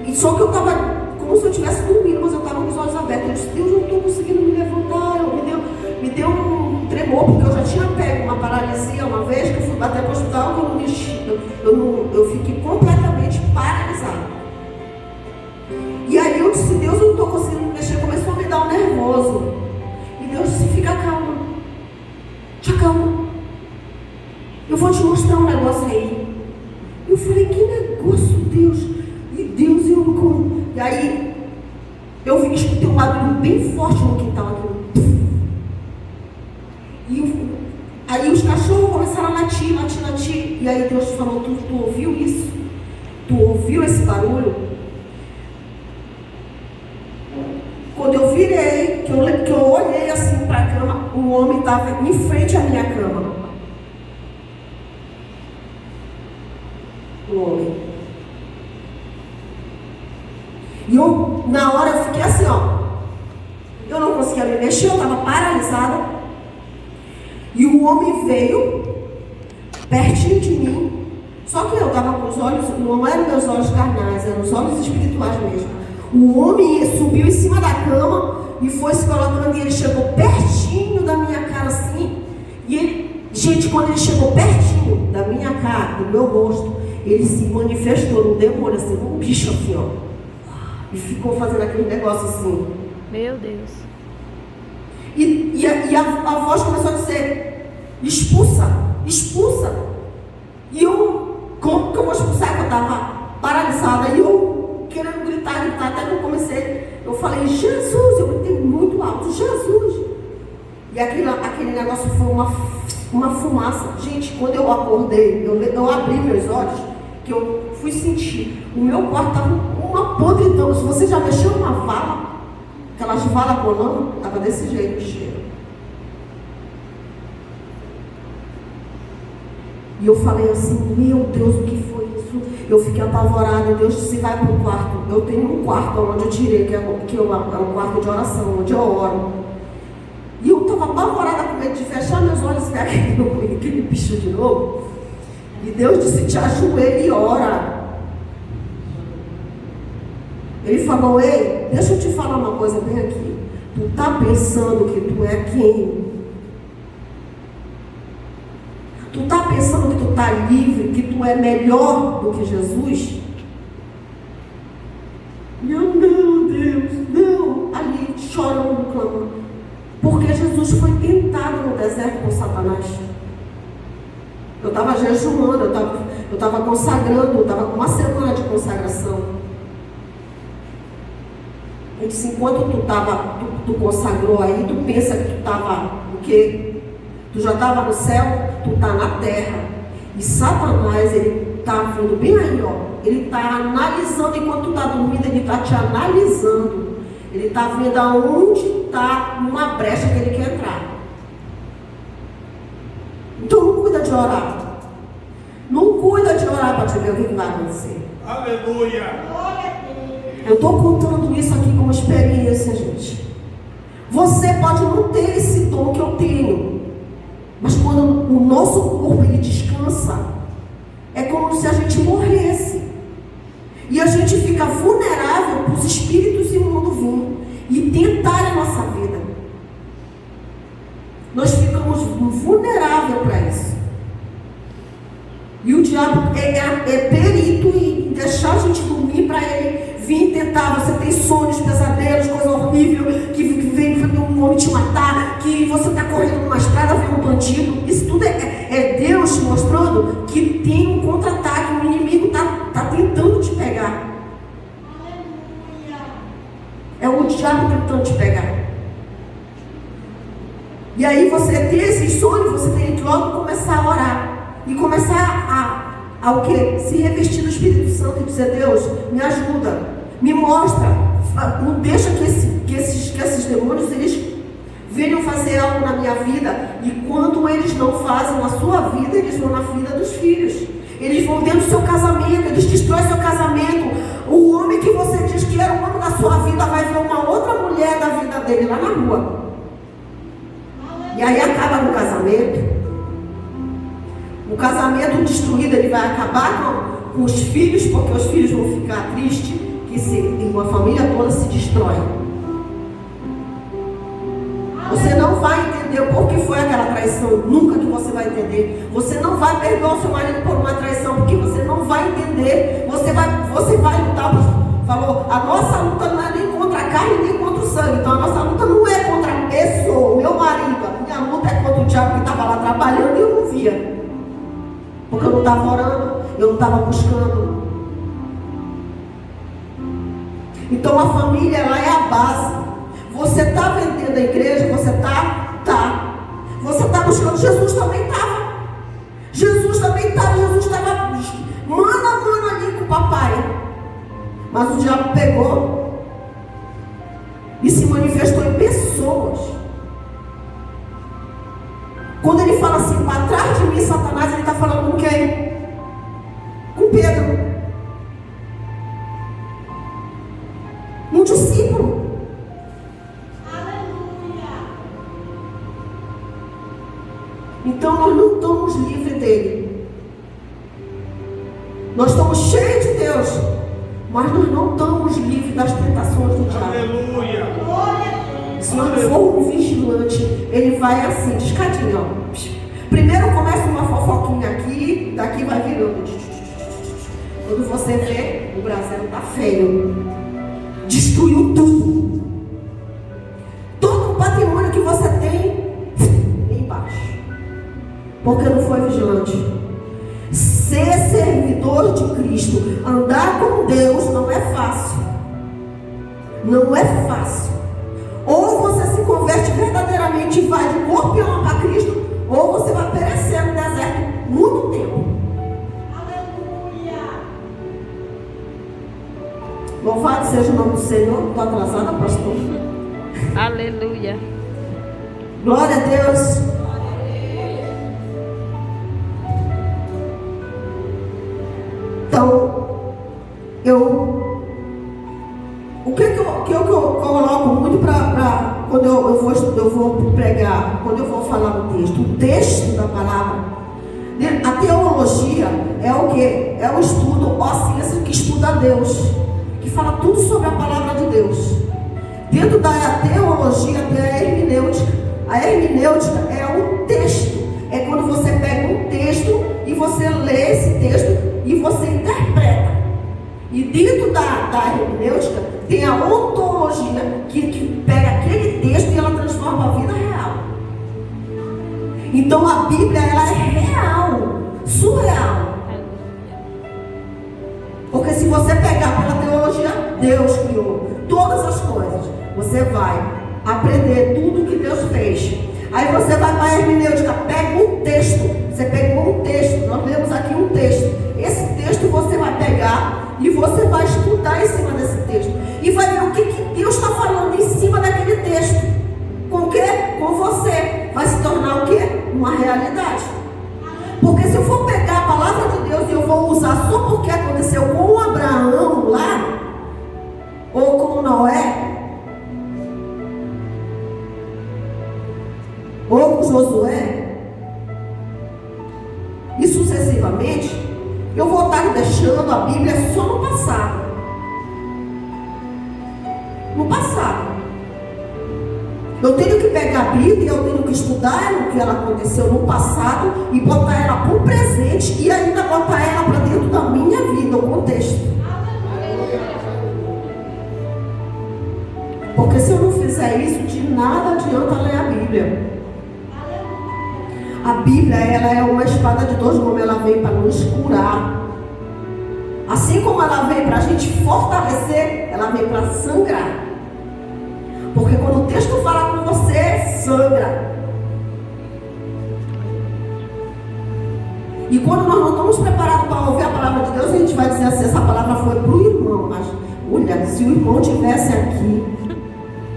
E só que eu estava como se eu estivesse dormindo, mas eu estava com os olhos abertos. Eu disse: Deus, eu não estou conseguindo me levantar. Me deu um tremor, porque eu já tinha pego uma paralisia uma vez, que eu fui bater para o hospital, que eu não mexi. Eu fiquei completamente paralisada. E aí eu disse: Deus, eu não estou conseguindo me mexer. Começou a me dar um nervoso. E Deus disse: fica calma. Te acalma. Eu vou te mostrar um negócio aí. Eu falei: que negócio, Deus? E Deus, e aí eu vi que escutei um barulho bem forte no quintal aqui. Aí os cachorros começaram a latir. E aí Deus falou: tu ouviu isso? Tu ouviu esse barulho? Quando eu virei, que eu olhei assim para a cama, o homem estava em frente à minha cama. O homem. E eu, na hora, eu fiquei assim, ó. Eu não conseguia me mexer, eu estava paralisada. E o homem veio pertinho de mim. Só que eu estava com os olhos, não eram meus olhos carnais, eram os olhos espirituais mesmo. O homem subiu em cima da cama e foi se colocando, e ele chegou pertinho da minha cara assim. E ele, gente, quando ele chegou pertinho da minha cara, do meu rosto, ele se manifestou num demônio, assim, um bicho assim, ó. E ficou fazendo aquele negócio assim. Meu Deus. E a voz começou a dizer: expulsa, expulsa. E eu, como que eu vou expulsar? Eu estava paralisada. E eu querendo gritar, até que eu comecei. Eu falei: Jesus, eu gritei muito alto: Jesus. E aquele negócio foi uma fumaça. Gente, quando eu acordei, eu abri meus olhos, que eu fui sentir. O meu quarto estava uma podridão. Se você já mexeu numa vala, aquelas valas bolando, estava desse jeito o cheiro. E eu falei assim: meu Deus, o que foi isso? Eu fiquei apavorada. Deus disse: vai para o quarto. Eu tenho um quarto onde eu tirei, que é um quarto de oração, onde eu oro. E eu estava apavorada com medo de fechar meus olhos e ver aquele bicho de novo. E Deus disse: te ajoelha e ora. Ele falou: ei, deixa eu te falar uma coisa bem aqui. Tu está pensando que tu é quem? Tu está pensando que tu está livre, que tu é melhor do que Jesus? Não, Deus, não. Ali chorando, clamando. Porque Jesus foi tentado no deserto por Satanás. Eu estava jejuando, eu estava consagrando, eu estava com uma semana de consagração. Ele disse, enquanto tu consagrou aí, tu pensa que tu estava o quê? Tu já estava no céu, tu está na terra. E Satanás, ele está vindo bem aí, ó. Ele está analisando, enquanto tu está dormindo, ele está te analisando. Ele está vendo aonde está uma brecha que ele quer entrar. Então não cuida de orar. Não cuida de orar para te ver o que vai acontecer. Aleluia! Eu estou contando isso aqui como experiência, gente. Você pode não ter esse dom que eu tenho, mas quando o nosso corpo ele descansa, é como se a gente morresse. E a gente fica vulnerável para os espíritos imundos vir e tentar a nossa vida. Nós ficamos vulneráveis para isso. E o diabo é perito em deixar a gente dormir para ele vir tentar. Você tem sonhos, pesadelos, coisa horrível, que vem um homem te matar, que você está correndo numa estrada, vem um bandido. Isso tudo é Deus te mostrando que tem um contra-ataque, o inimigo está tentando te pegar. É o diabo tentando te pegar. E aí você tem esses sonhos, você tem que logo começar a orar. E começar a o quê? Se revestir do Espírito Santo e dizer, Deus, me ajuda, me mostra, não deixa que esses demônios, eles venham fazer algo na minha vida. E quando eles não fazem na sua vida, eles vão na vida dos filhos. Eles vão dentro do seu casamento, eles destroem seu casamento. O homem que você diz que era o homem da sua vida vai ver uma outra mulher da vida dele lá na rua. E aí acaba no casamento. O casamento destruído, ele vai acabar com os filhos, porque os filhos vão ficar tristes, que uma família toda se destrói. Você não vai entender por que foi aquela traição, nunca que você vai entender. Você não vai perdoar o seu marido por uma traição, porque você não vai entender. Você vai lutar, falou, a nossa luta não é nem contra a carne, nem contra o sangue. Então a nossa luta não é contra a pessoa, o meu marido. A minha luta é contra o diabo que estava lá trabalhando e eu não via. Porque eu não estava orando, eu não estava buscando. Então a família, ela é a base. Você está vendendo a igreja, você está. Você está buscando, Jesus também estava. Jesus também estava, Jesus estava mano a mano ali com o papai. Mas o diabo pegou e se manifestou em pessoas. Quando ele fala assim, para trás de mim, Satanás, ele está falando com quem? Com Pedro. Um discípulo. Aleluia. Então nós não estamos livres dele. Nós estamos cheios de Deus, mas nós não estamos livres das tentações do diabo. Aleluia. Se não for um vigilante, ele vai assim, descadinho, ó. Primeiro começa uma fofoquinha aqui, daqui vai virando. Quando você vê, o Brasil tá feio. Destruiu tudo. Todo o patrimônio que você tem, embaixo. Porque não foi vigilante. Ser servidor de Cristo, andar com Deus não é fácil. Não é fácil. Ou você se converte verdadeiramente e vai de corpo e alma para Cristo, ou você vai perecer no deserto muito tempo. Aleluia! Louvado seja o nome do Senhor. Estou atrasada, pastor? Aleluia. Glória a Deus. Então, o que eu coloco muito para quando eu vou pregar, quando eu vou falar o texto da palavra, a teologia é o quê? É o estudo, a ciência que estuda Deus, que fala tudo sobre a palavra de Deus. Dentro da teologia tem a hermenêutica. A hermenêutica é um texto, é quando você pega um texto e você lê esse texto e você interpreta. E dentro da hermenêutica tem a ontologia que pega aquele texto e ela transforma a vida real. Então a Bíblia, ela é real, surreal. Porque se você pegar pela teologia, Deus criou. todas as coisas. Você vai aprender tudo que Deus fez. Aí você vai para a hermenêutica, pega um texto. Você pegou um texto, nós lemos aqui um texto. Esse texto você vai pegar e você vai estudar em cima desse texto. E vai ver o que Deus está falando em cima daquele texto. Com o quê? Com você. Vai se tornar o quê? Uma realidade. Porque se eu for pegar a palavra de Deus e eu vou usar só porque aconteceu com o Abraão lá, ou com Noé, ou com Josué, e sucessivamente, eu vou estar deixando a Bíblia só no passado. No passado. Eu tenho que pegar a Bíblia, eu tenho que estudar o que ela aconteceu no passado e botar ela para o presente e ainda botar ela para dentro da minha vida, o contexto. Porque se eu não fizer isso, de nada adianta ler a Bíblia. A Bíblia, ela é uma espada de dois gumes, ela vem para nos curar. Assim como ela vem para a gente fortalecer, ela vem para sangrar. Porque quando o texto fala com você, sangra. E quando nós não estamos preparados para ouvir a palavra de Deus, a gente vai dizer assim, essa palavra foi para o irmão. Mas, olha, se o irmão estivesse aqui,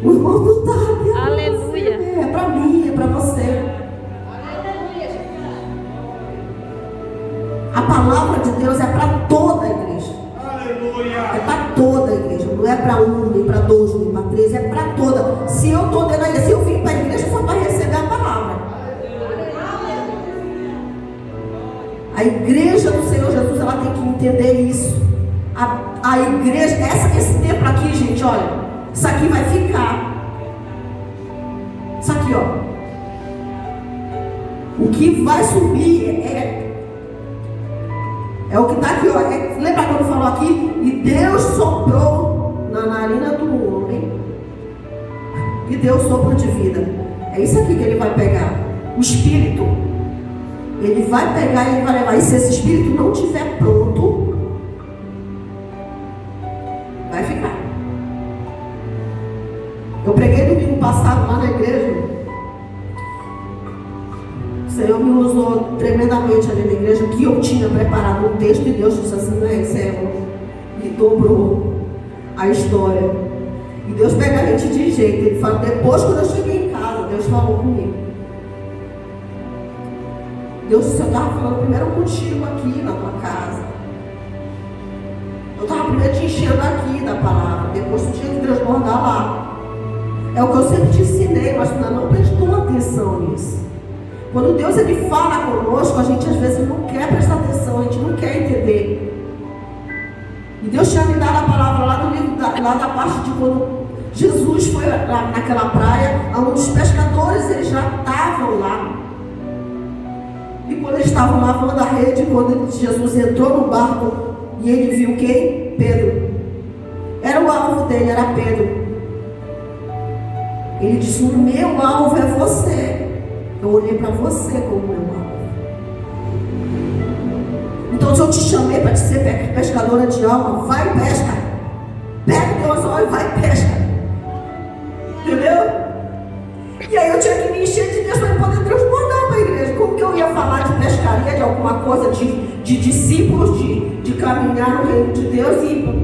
o irmão não está aqui. Aleluia. É para mim, é para você. A palavra de Deus é para toda a igreja. Aleluia. É para toda a igreja. Não é para um, nem para dois, nem para três. É para toda. Se eu estou dentro da igreja, se eu vim para a igreja, foi para receber a palavra. A igreja do Senhor Jesus, ela tem que entender isso. A igreja, esse templo aqui, gente, olha. Isso aqui vai ficar. Isso aqui, ó. O que vai subir é o que está aqui, ó. Lembra quando falou aqui? E Deus soprou na narina do homem. E deu sopro de vida. É isso aqui que ele vai pegar. O espírito. Ele vai pegar e ele vai levar. E se esse espírito não estiver pronto, vai ficar. Eu preguei domingo passado lá na igreja. O Senhor me usou tremendamente ali na igreja, que eu tinha preparado um texto e Deus disse assim, não é isso, e dobrou a história. E Deus pega a gente de jeito. Ele fala, depois quando eu cheguei em casa, Deus falou comigo. Deus disse, eu estava falando primeiro contigo aqui na tua casa. Eu estava primeiro te enchendo aqui da palavra, depois tu tinha que transbordar lá. É o que eu sempre te ensinei, mas tu ainda não prestou atenção nisso. Quando Deus ele fala conosco, a gente às vezes não quer prestar atenção, a gente não quer entender. E Deus tinha me dado a palavra lá do livro, lá da parte de quando Jesus foi lá naquela praia, onde os pescadores eles já estavam lá. E quando eles estavam lavando a rede, quando Jesus entrou no barco e ele viu quem? Pedro. Era o alvo dele, era Pedro. Ele disse, o meu alvo é você. Eu olhei para você como meu alvo. Então se eu te chamei para te ser pescadora de alma, vai e pesca. Pega o teu anzol e vai e pesca. Entendeu? E aí eu tinha que me encher de Deus para poder transbordar para a igreja. Como que eu ia falar de pescaria, de alguma coisa, de discípulos, de caminhar no reino de Deus e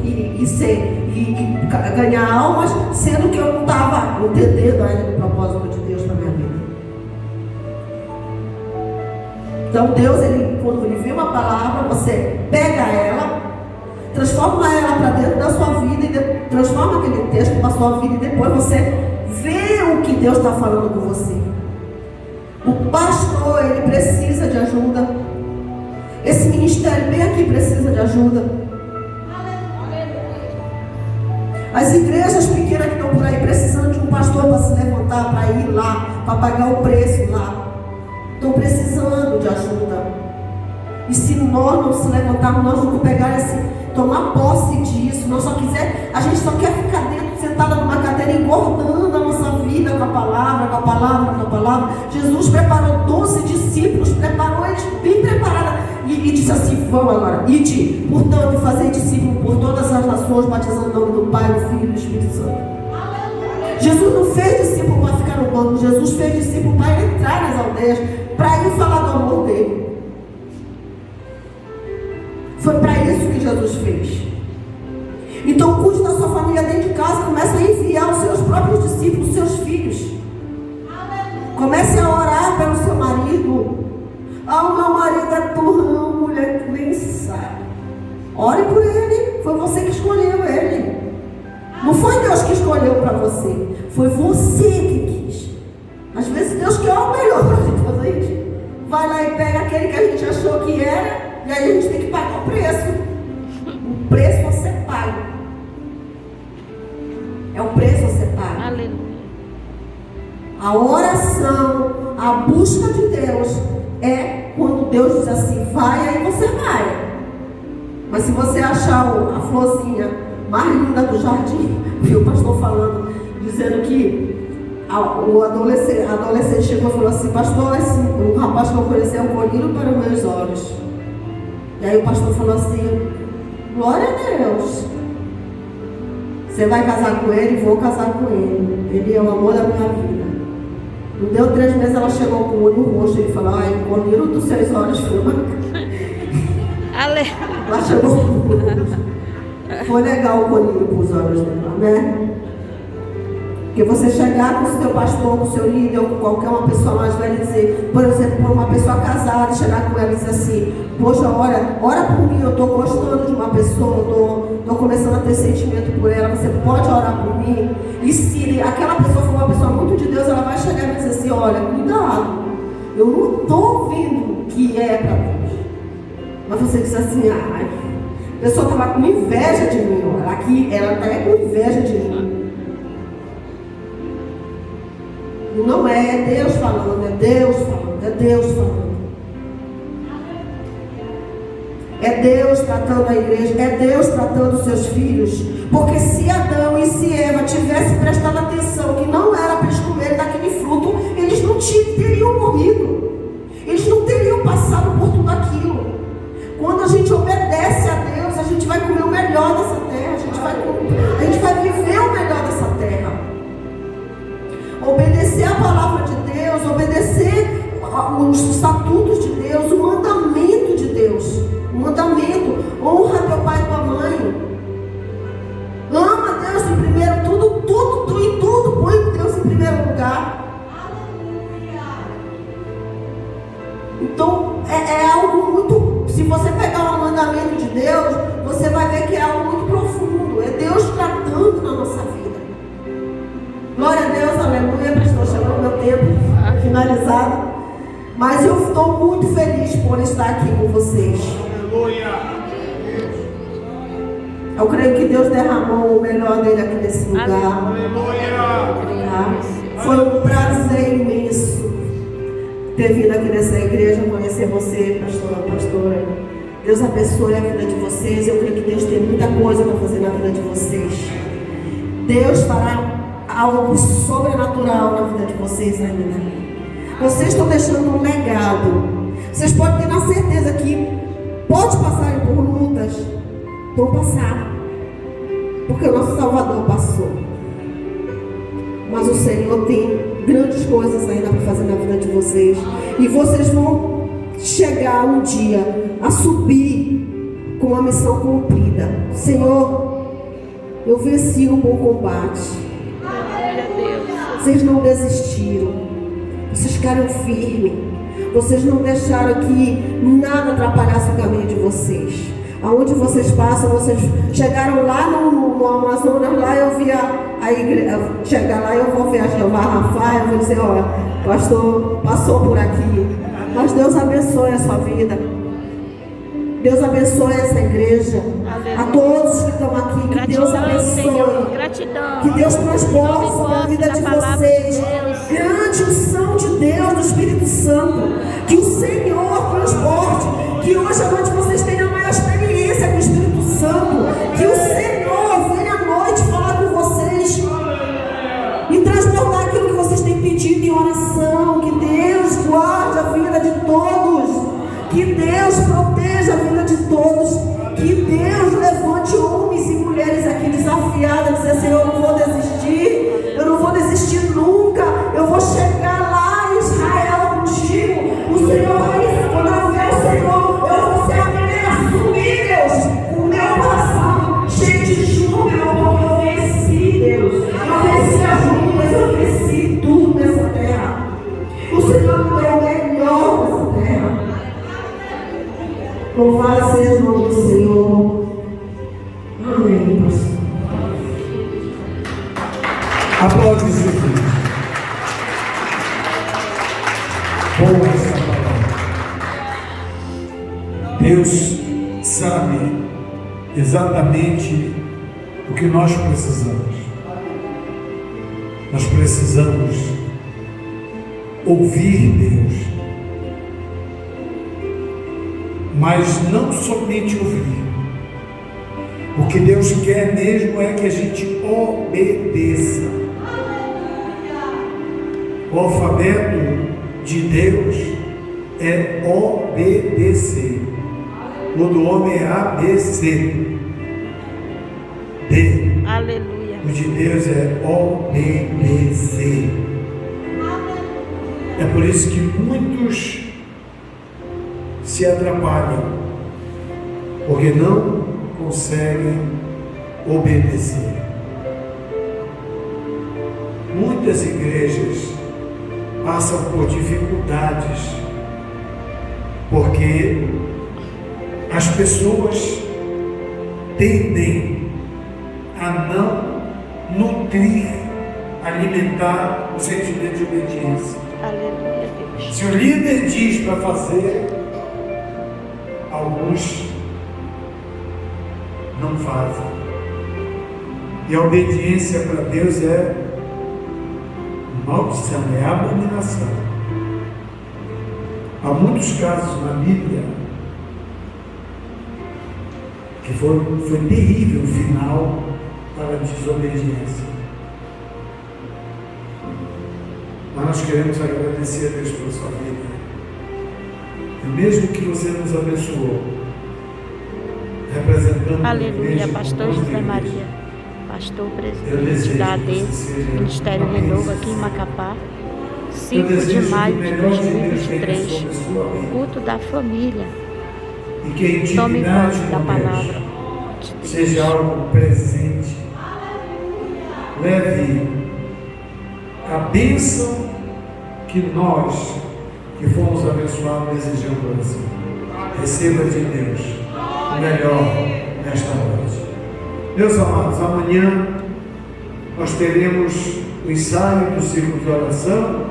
ganhar almas, sendo que eu não estava entendendo ainda o propósito de Deus para a minha vida. Então Deus, quando ele vê uma palavra, você pega ela, transforma ela para dentro da sua vida e transforma aquele texto para a sua vida e depois você vê o que Deus está falando com você. O pastor, ele precisa de ajuda. Esse ministério bem aqui precisa de ajuda. As igrejas pequenas que estão por aí precisando de um pastor para se levantar, para ir lá, para pagar o preço lá. Estão precisando de ajuda. E se nós não se levantarmos, nós vamos pegar tomar posse disso. A gente só quer ficar dentro, sentada numa cadeira, engordando a nossa vida com a palavra, com a palavra, com a palavra. Jesus preparou 12 discípulos, preparou eles bem preparados. e disse assim, vamos agora, ide, portanto, fazer discípulo por todas as nações, batizando o nome do Pai, do Filho e do Espírito Santo. Jesus não fez discípulo para ficar no banco, Jesus fez discípulo para entrar nas aldeias, para ir falar do amor dele. Foi para isso que Jesus fez. Então cuide da sua família dentro de casa, comece a enviar os seus próprios discípulos, os seus filhos. Comece a orar pelo seu marido. O meu marido é turrão, mulher, tu nem sabe. Ore por ele, foi você que escolheu ele. Não foi Deus que escolheu para você, foi você que quis. Às vezes Deus quer o melhor para a gente, mas a gente vai lá e pega aquele que a gente achou que era, e aí a gente tem que pagar o preço. O preço você paga. É o preço você paga. Aleluia. A oração, a busca de Deus é quando Deus diz assim, vai, aí você vai. Mas se você achar a florzinha mais linda do jardim, viu o pastor falando, dizendo que o adolescente chegou e falou assim, pastor, o rapaz que eu conheci é um colírio para os meus olhos. E aí o pastor falou assim, glória a Deus. Você vai casar com ele? Vou casar com ele. Ele é o amor da minha vida. Não deu 3 meses, ela chegou com o olho roxo e falou, ai, colírio dos seus olhos, filho. Ela chegou com o olho roxo. Foi legal o colírio para os olhos dela, né? Porque você chegar com o seu pastor, com o seu líder, ou com qualquer uma pessoa mais velha e dizer, por exemplo, para uma pessoa casada, chegar com ela e dizer assim, poxa, ora por mim, eu estou gostando de uma pessoa, estou começando a ter sentimento por ela, você pode orar por mim? E se aquela pessoa for uma pessoa muito de Deus, ela vai chegar e dizer assim, olha, cuidado, eu não estou vendo que é para Deus. Mas você diz assim, a pessoa estava com inveja de mim, olha, aqui ela está com inveja de mim. Não é Deus falando, é Deus falando, é Deus falando. É Deus tratando a igreja, é Deus tratando os seus filhos. Porque se Adão e se Eva tivessem prestado atenção que não era para eles comerem daquele fruto, eles não teriam morrido. Eles não teriam passado por tudo aquilo. Quando a gente obedece a Deus, a gente vai comer o melhor dessa terra, a gente vai viver o melhor dessa terra. Obedecer a palavra de Deus, obedecer os estatutos de Deus, o mandamento de Deus. O mandamento, honra teu pai e tua mãe. Ama Deus em primeiro, tudo, põe Deus em primeiro lugar. Então, é algo muito, se você pegar o mandamento de Deus, você vai ver que é algo muito profundo. É Deus tratando na nossa vida. Glória a Deus, aleluia, pastor, chegou o meu tempo finalizado. Mas eu estou muito feliz por estar aqui com vocês. Aleluia. Eu creio que Deus derramou o melhor dele aqui nesse lugar. Aleluia. Tá? Foi um prazer imenso ter vindo aqui nessa igreja, conhecer você, pastora. Deus abençoe a vida de vocês. Eu creio que Deus tem muita coisa para fazer na vida de vocês. Deus fará algo sobrenatural na vida de vocês ainda. Vocês estão deixando um legado. Vocês podem ter na certeza que pode passar por lutas. Vão passar. Porque o nosso Salvador passou. Mas o Senhor tem grandes coisas ainda para fazer na vida de vocês. E vocês vão chegar um dia a subir com a missão cumprida. Senhor, eu venci o bom combate. Vocês não desistiram. Vocês ficaram firmes. Vocês não deixaram que nada atrapalhasse o caminho de vocês. Aonde vocês passam, vocês chegaram lá no Amazonas, lá eu vi a igreja, chegar lá eu vou ver a Jeová Rafael, eu vou dizer, olha, pastor, passou por aqui. Mas Deus abençoe a sua vida. Deus abençoe essa igreja. A todos que estão aqui, que Deus abençoe. Gratidão. Que Deus transporte sobre a vida de vocês. Grande unção de Deus, do Espírito Santo. Que o Senhor transporte. Que hoje à noite vocês tenham a maior experiência com o Espírito Santo. Que o Senhor venha à noite falar com vocês e transportar aquilo que vocês têm pedido em oração. Que Deus guarde a vida de todos. Que Deus proteja a vida de todos. Que Deus levante homens e mulheres aqui desafiadas, dizer: Senhor, eu não vou desistir, eu não vou desistir nunca, eu vou chegar lá em Israel contigo. O Senhor vai, quando eu ver o Senhor, eu vou ser a primeira a assumir, Deus, o meu coração cheio de júbilo, porque eu venci, Deus. Eu venci as lutas, eu venci tudo nessa terra. O Senhor me deu o melhor nessa terra. Louvado seja o nome do Senhor. Amém, pastor. Aplaude Jesus. Boa essa palavra. Deus sabe exatamente o que nós precisamos. Nós precisamos ouvir Deus. Mas não somente ouvir. O que Deus quer mesmo é que a gente obedeça. O alfabeto de Deus é obedecer. O do homem é ABC. D. Aleluia. O de Deus é obedecer. É por isso que muitos se atrapalham, porque não conseguem obedecer. Muitas igrejas passam por dificuldades, porque as pessoas tendem a não nutrir, alimentar o sentimento de obediência. Aleluia, Deus. Se o líder diz para fazer, alguns não fazem. E a obediência para Deus é maldição, é abominação. Há muitos casos na Bíblia que foi terrível o final para a desobediência. Mas nós queremos agradecer a Deus pela sua vida. E mesmo que você nos abençoou, representando Aleluia, pastor José Maria, pastor presidente da AD, Ministério Renovo aqui em Macapá, 5 de maio de 2023, culto da família. E que a Tome intimidade posse da com palavra Deus de Deus. seja algo presente. Leve a bênção que nós, que fomos abençoados, desejamos assim. Receba de Deus o melhor nesta noite. Meus amados, amanhã nós teremos o ensaio do ciclo de oração.